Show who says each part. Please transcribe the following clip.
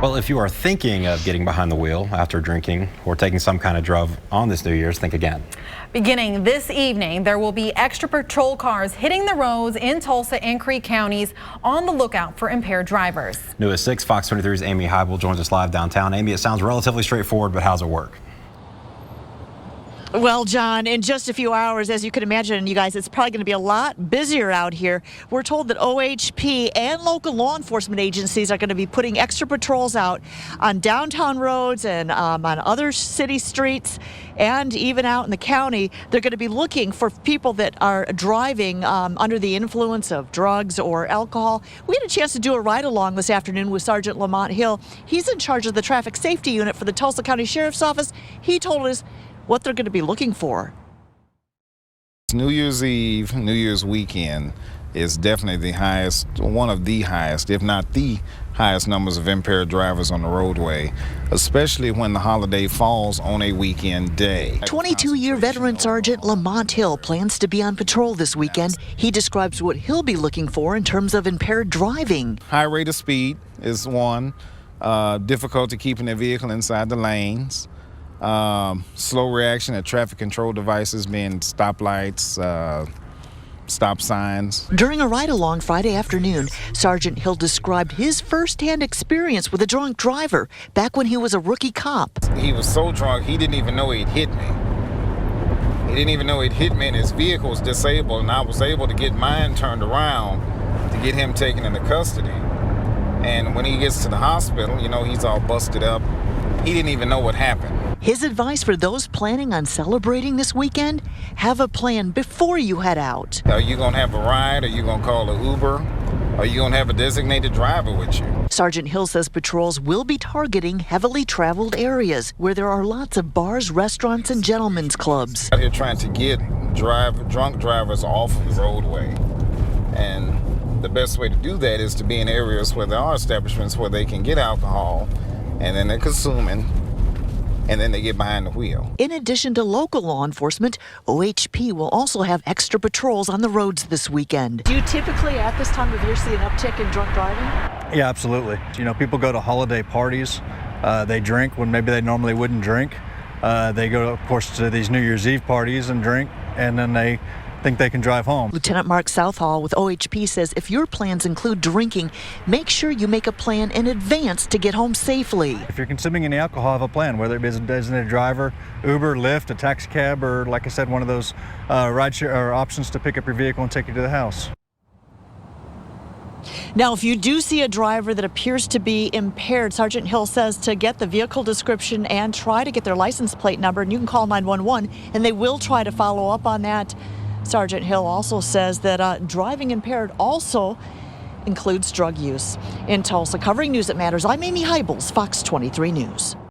Speaker 1: Well, if you are thinking of getting behind the wheel after drinking or taking some kind of drug on this New Year's, think again.
Speaker 2: Beginning this evening, there will be extra patrol cars hitting the roads in Tulsa and Creek counties on the lookout for impaired drivers.
Speaker 1: New at 6, Fox 23's Amy Heibel joins us live downtown. Amy, it sounds relatively straightforward, but how's it work?
Speaker 3: Well, John, in just a few hours, as you can imagine, you guys, it's probably going to be a lot busier out here. We're told that OHP and local law enforcement agencies are going to be putting extra patrols out on downtown roads and on other city streets and even out in the county. They're going to be looking for people that are driving under the influence of drugs or alcohol. We had a chance to do a ride-along this afternoon with Sergeant Lamont Hill. He's in charge of the traffic safety unit for the Tulsa County Sheriff's Office. He told us what they're going to be looking for.
Speaker 4: New Year's Eve, New Year's weekend is definitely the highest, one of the highest, if not the highest numbers of impaired drivers on the roadway, especially when the holiday falls on a weekend day.
Speaker 3: 22-year veteran Sergeant Lamont Hill plans to be on patrol this weekend. He describes what he'll be looking for in terms of impaired driving.
Speaker 4: High rate of speed is one, difficulty keeping the vehicle inside the lanes. Slow reaction at traffic control devices being stoplights, stop signs.
Speaker 3: During a ride-along Friday afternoon, Sergeant Hill described his first-hand experience with a drunk driver back when he was a rookie cop.
Speaker 4: He was so drunk he didn't even know he'd hit me. He didn't even know he'd hit me, and his vehicle was disabled, and I was able to get mine turned around to get him taken into custody. And when he gets to the hospital, you know, he's all busted up. He didn't even know what happened.
Speaker 3: His advice for those planning on celebrating this weekend: have a plan before you head out.
Speaker 4: Are you going to have a ride? Are you going to call an Uber? Are you going to have a designated driver with you?
Speaker 3: Sergeant Hill says patrols will be targeting heavily traveled areas where there are lots of bars, restaurants, and gentlemen's clubs.
Speaker 4: Out here trying to get drunk drivers off of the roadway. And the best way to do that is to be in areas where there are establishments where they can get alcohol, and then they're consuming, and then they get behind the wheel.
Speaker 3: In addition to local law enforcement, OHP will also have extra patrols on the roads this weekend. Do you typically at this time of year see an uptick in drunk driving?
Speaker 5: Yeah, absolutely. You know, people go to holiday parties. They drink when maybe they normally wouldn't drink. They go, of course, to these New Year's Eve parties and drink, and then they think they can drive home.
Speaker 3: Lieutenant Mark Southall with OHP says if your plans include drinking, make sure you make a plan in advance to get home safely.
Speaker 5: If you're consuming any alcohol, have a plan, whether it be as a designated driver, Uber, Lyft, a taxi cab, or like I said, one of those rideshare or options to pick up your vehicle and take you to the house.
Speaker 3: Now, if you do see a driver that appears to be impaired, Sergeant Hill says to get the vehicle description and try to get their license plate number, and you can call 911, and they will try to follow up on that. Sergeant Hill also says that driving impaired also includes drug use. In Tulsa, covering News That Matters, I'm Amy Heibels, Fox 23 News.